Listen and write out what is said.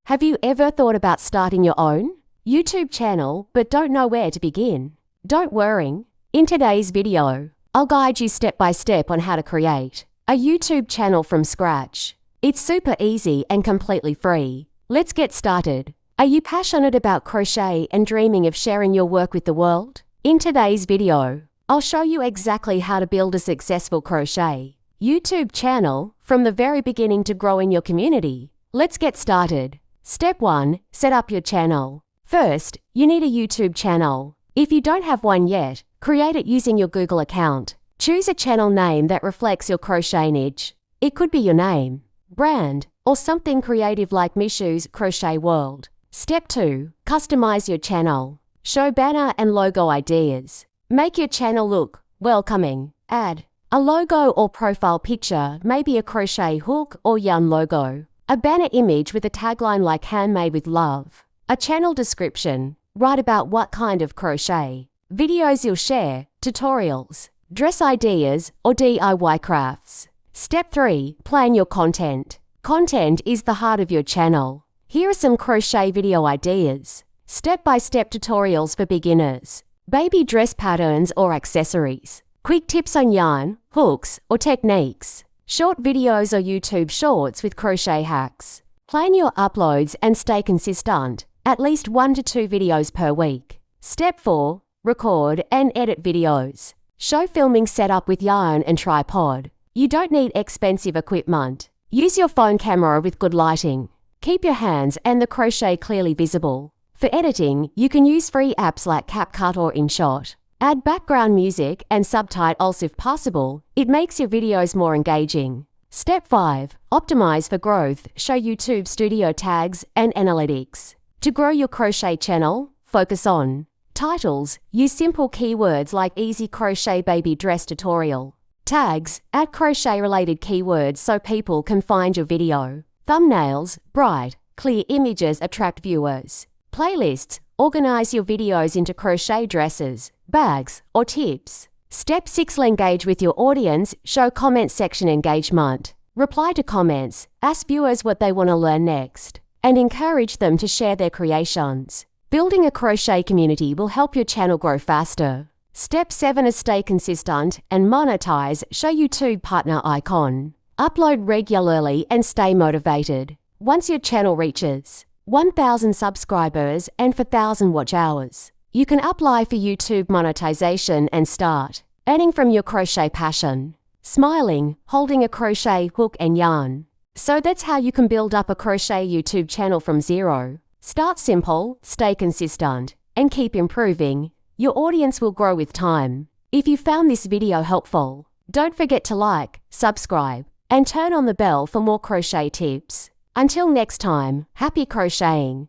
Have you ever thought about starting your own YouTube channel but don't know where to begin? Don't worry. In today's video, I'll guide you step by step on how to create a YouTube channel from scratch. It's super easy and completely free. Let's get started. Are you passionate about crochet and dreaming of sharing your work with the world? In today's video, I'll show you exactly how to build a successful crochet YouTube channel from the very beginning to grow in your community. Let's get started. Step 1. Set up your channel. First, you need a YouTube channel. If you don't have one yet, create it using your Google account. Choose a channel name that reflects your crochet niche. It could be your name, brand, or something creative like Mishu's Crochet World. Step 2. Customize your channel. Show banner and logo ideas. Make your channel look welcoming. Add a logo or profile picture, maybe a crochet hook or yarn logo. A banner image with a tagline like handmade with love. A channel description. Write about what kind of crochet videos you'll share, tutorials, dress ideas, or DIY crafts. Step 3. Plan your content. Content is the heart of your channel. Here are some crochet video ideas. Step-by-step tutorials for beginners. Baby dress patterns or accessories. Quick tips on yarn, hooks, or techniques. Short videos or YouTube shorts with crochet hacks. Plan your uploads and stay consistent, at least 1 to 2 videos per week. Step 4. Record and edit videos. Show filming setup with yarn and tripod. You don't need expensive equipment. Use your phone camera with good lighting. Keep your hands and the crochet clearly visible. For editing, you can use free apps like CapCut or InShot. Add background music and subtitles if possible. It makes your videos more engaging. Step 5. Optimize for growth. Show YouTube Studio tags and analytics. To grow your crochet channel, focus on titles. Use simple keywords like easy crochet baby dress tutorial. Tags. Add crochet-related keywords so people can find your video. Thumbnails. Bright, clear images attract viewers. Playlists. Organize your videos into crochet dresses, bags, or tips. Step 6. Engage with your audience. Show comment section engagement. Reply to comments. Ask viewers what they want to learn next, and encourage them to share their creations. Building a crochet community will help your channel grow faster. Step 7 is stay consistent and monetize. Show YouTube partner icon. Upload regularly and stay motivated. Once your channel reaches 1,000 subscribers and 4,000 watch hours, you can apply for YouTube monetization and start earning from your crochet passion. Smiling, holding a crochet hook and yarn. So that's how you can build up a crochet YouTube channel from zero. Start simple, stay consistent, and keep improving. Your audience will grow with time. If you found this video helpful, don't forget to like, subscribe, and turn on the bell for more crochet tips. Until next time, happy crocheting!